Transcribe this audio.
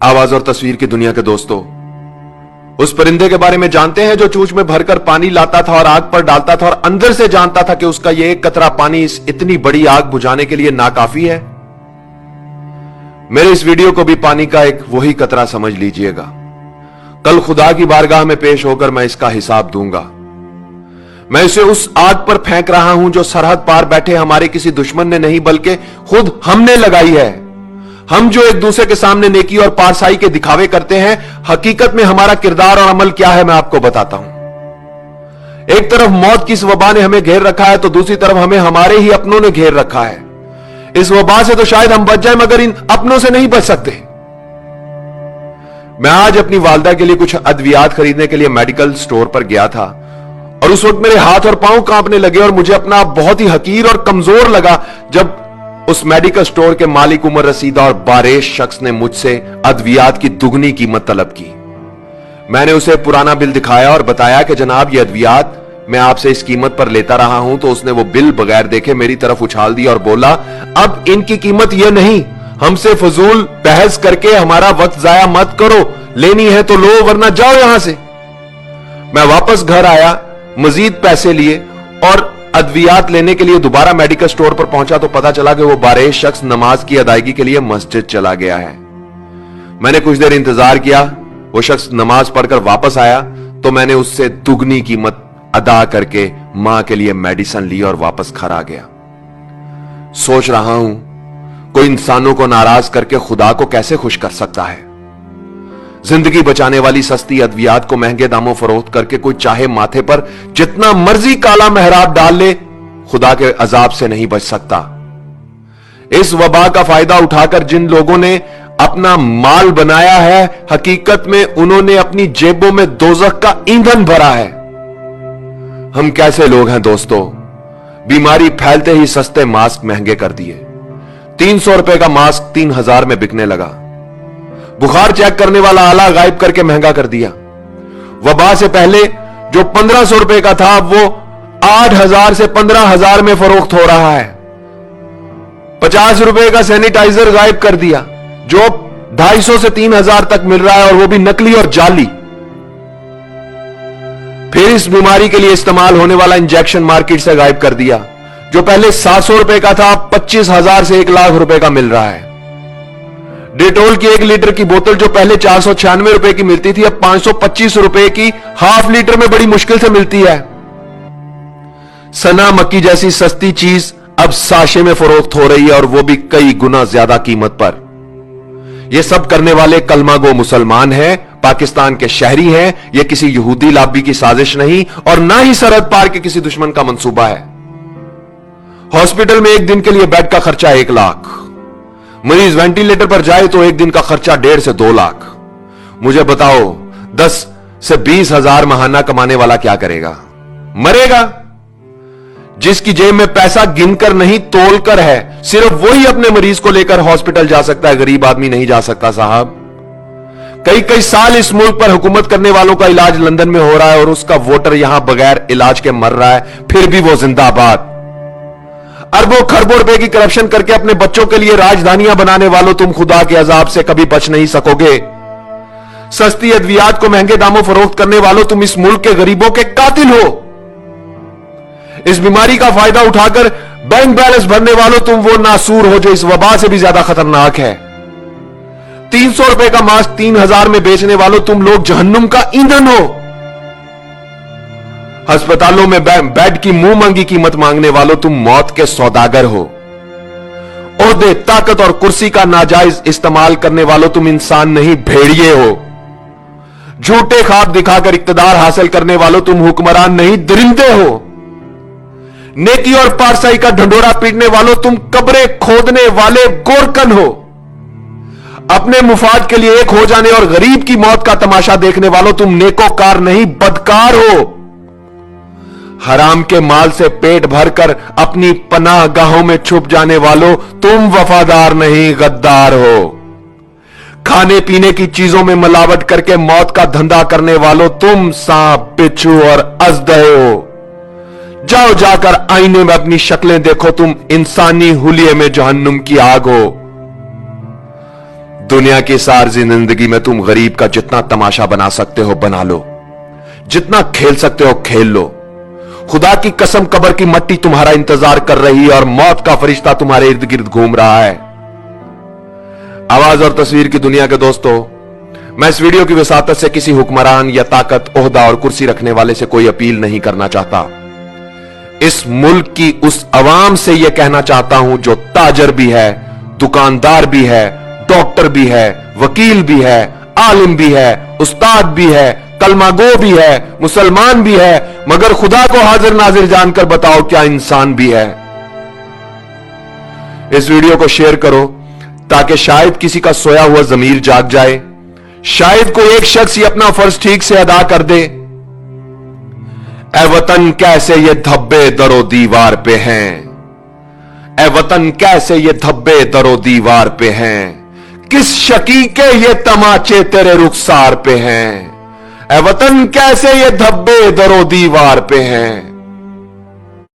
आवाज और तस्वीर की दुनिया के दोस्तों, उस परिंदे के बारे में जानते हैं जो चूंच में भरकर पानी लाता था और आग पर डालता था और अंदर से जानता था कि उसका यह एक कतरा पानी इस इतनी बड़ी आग बुझाने के लिए नाकाफी है। मेरे इस वीडियो को भी पानी का एक वही कतरा समझ लीजिएगा। कल खुदा की बारगाह में पेश होकर मैं इसका हिसाब दूंगा। मैं इसे उस आग पर फेंक रहा हूं जो सरहद पार बैठे हमारे किसी दुश्मन ने नहीं बल्कि खुद हमने लगाई है। हम जो एक दूसरे के सामने नेकी और पारसाई के दिखावे करते हैं, हकीकत में हमारा किरदार और अमल क्या है मैं आपको बताता हूं। एक तरफ मौत की इस वबा ने हमें घेर रखा है तो दूसरी तरफ हमें हमारे ही अपनों ने घेर रखा है। इस वबा से तो शायद हम बच जाए मगर इन अपनों से नहीं बच सकते। मैं आज अपनी वालदा के लिए कुछ अद्वियात खरीदने के लिए मेडिकल स्टोर पर गया था और उस वक्त मेरे हाथ और पांव कांपने लगे और मुझे अपना बहुत ही हकीर और कमजोर लगा जब उस मेडिकल स्टोर के मालिक उमर रसीदा और बारेश शख्स ने मुझसे अद्वियात की दुगनी कीमत तलब की। मैंने उसे पुराना बिल दिखाया और बताया कि जनाब ये अद्वियात मैं आपसे इस कीमत पर लेता रहा हूं। तो उसने वो बिल बगैर देखे मेरी तरफ उछाल दिया और बोला, अब इनकी कीमत यह नहीं, हमसे फजूल बहस करके हमारा वक्त जाया मत करो, लेनी है तो लो वरना जाओ यहां से। मैं वापस घर आया, मजीद पैसे लिए और अद्वियात लेने के लिए दोबारा मेडिकल स्टोर पर पहुंचा तो पता चला कि वो बारेश शख्स नमाज की अदायगी के लिए मस्जिद चला गया है। मैंने कुछ देर इंतजार किया, वो शख्स नमाज पढ़कर वापस आया तो मैंने उससे दुगनी कीमत अदा करके मां के लिए मेडिसिन ली और वापस घर आ गया। सोच रहा हूं कोई इंसानों को नाराज करके खुदा को कैसे खुश कर सकता है। जिंदगी बचाने वाली सस्ती अद्वियात को महंगे दामों फरोख्त करके कोई चाहे माथे पर जितना मर्जी काला मेहराब डाल ले, खुदा के अजाब से नहीं बच सकता। इस वबा का फायदा उठाकर जिन लोगों ने अपना माल बनाया है, हकीकत में उन्होंने अपनी जेबों में दोजख का ईंधन भरा है। हम कैसे लोग हैं दोस्तों, बीमारी फैलते ही सस्ते मास्क महंगे कर दिए। 300 रुपए का मास्क 3000 में बिकने लगा। बुखार चेक करने वाला आला गायब करके महंगा कर दिया। वबा से पहले जो 1500 रुपए का था वो 8000 से 15000 में फरोख्त हो रहा है। 50 रुपए का सैनिटाइजर गायब कर दिया जो 250 से 3000 तक मिल रहा है और वो भी नकली और जाली। फिर इस बीमारी के लिए इस्तेमाल होने वाला इंजेक्शन मार्केट से गायब कर दिया जो पहले 700 रुपए का था, 25,000 से 1 लाख रुपए का मिल रहा है। डेटोल की 1 लीटर की बोतल जो पहले 496 रुपए की मिलती थी अब 525 रुपए की हाफ लीटर में बड़ी मुश्किल से मिलती है। सना मक्की जैसी सस्ती चीज अब साशे में फरोख्त हो रही है और वो भी कई गुना ज्यादा कीमत पर। ये सब करने वाले कलमा गो मुसलमान हैं, पाकिस्तान के शहरी हैं। यह किसी यहूदी लाबी की साजिश नहीं और ना ही सरहद पार के किसी दुश्मन का मंसूबा है। हॉस्पिटल में एक दिन के लिए बेड का खर्चा 1 लाख, मरीज वेंटिलेटर पर जाए तो एक दिन का खर्चा 1.5 से 2 लाख। मुझे बताओ 10 से 20 हजार महाना कमाने वाला क्या करेगा? मरेगा। जिसकी जेब में पैसा गिनकर नहीं तोलकर है, सिर्फ वही अपने मरीज को लेकर हॉस्पिटल जा सकता है, गरीब आदमी नहीं जा सकता साहब। कई कई साल इस मुल्क पर हुकूमत करने वालों का इलाज लंदन में हो रहा है और उसका वोटर यहां बगैर इलाज के मर रहा है, फिर भी वो जिंदाबाद। अरबों खरबों रुपए की करप्शन करके अपने बच्चों के लिए राजधानियां बनाने वालों, तुम खुदा के अजाब से कभी बच नहीं सकोगे। सस्ती अद्वियात को महंगे दामों फरोख्त करने वालों, तुम इस मुल्क के गरीबों के कातिल हो। इस बीमारी का फायदा उठाकर बैंक बैलेंस भरने वालों, तुम वो नासूर हो जो इस वबा से भी ज्यादा खतरनाक है। 300 रुपए का मास्क 3000 में बेचने वालों, तुम लोग जहन्नुम का ईंधन हो। अस्पतालों में बेड की मुंह मांगी कीमत मांगने वालों, तुम मौत के सौदागर हो। ओहदे, ताकत और कुर्सी का नाजायज इस्तेमाल करने वालों, तुम इंसान नहीं भेड़िए हो। झूठे ख्वाब दिखाकर इक्तदार हासिल करने वालों, तुम हुक्मरान नहीं दरिंदे हो। नेकी और पारसाई का ढंडोरा पीटने वालों, तुम कब्रें खोदने वाले गोरकन हो। अपने मुफाद के लिए एक हो जाने और गरीब की मौत का तमाशा देखने वालों, तुम नेकोकार नहीं बदकार हो। हराम के माल से पेट भरकर अपनी पनाह गाहों में छुप जाने वालों, तुम वफादार नहीं गद्दार हो। खाने पीने की चीजों में मिलावट करके मौत का धंधा करने वालों, तुम सांप, बिच्छू और अजदहे हो। जाओ जाकर आईने में अपनी शक्लें देखो, तुम इंसानी हुलिये में जहन्नुम की आग हो। दुनिया की सारी जिंदगी में तुम गरीब का जितना तमाशा बना सकते हो बना लो, जितना खेल सकते हो खेल लो। खुदा की कसम कब्र की मट्टी तुम्हारा इंतजार कर रही है और मौत का फरिश्ता तुम्हारे इर्द गिर्द घूम रहा है। आवाज और तस्वीर की दुनिया के दोस्तों, मैं इस वीडियो की वसातत से किसी हुक्मरान या ताकत, ओहदा और कुर्सी रखने वाले से कोई अपील नहीं करना चाहता। इस मुल्क की उस अवाम से यह कहना चाहता हूं जो ताजर भी है, दुकानदार भी है, डॉक्टर भी है, वकील भी है, आलिम भी है, उस्ताद भी है, कलमागो भी है, मुसलमान भी है, मगर खुदा को हाजिर नाजिर जानकर बताओ क्या इंसान भी है। इस वीडियो को शेयर करो ताकि शायद किसी का सोया हुआ जमीर जाग जाए, शायद कोई एक शख्स ही अपना फर्ज ठीक से अदा कर दे। ए वतन कैसे ये धब्बे दरो दीवार पे हैं, ए वतन कैसे ये धब्बे दरो दीवार पे हैं, किस शकी के ये तमाचे तेरे रुखसार पे हैं। ए वतन कैसे ये धब्बे दरो दीवार पे हैं।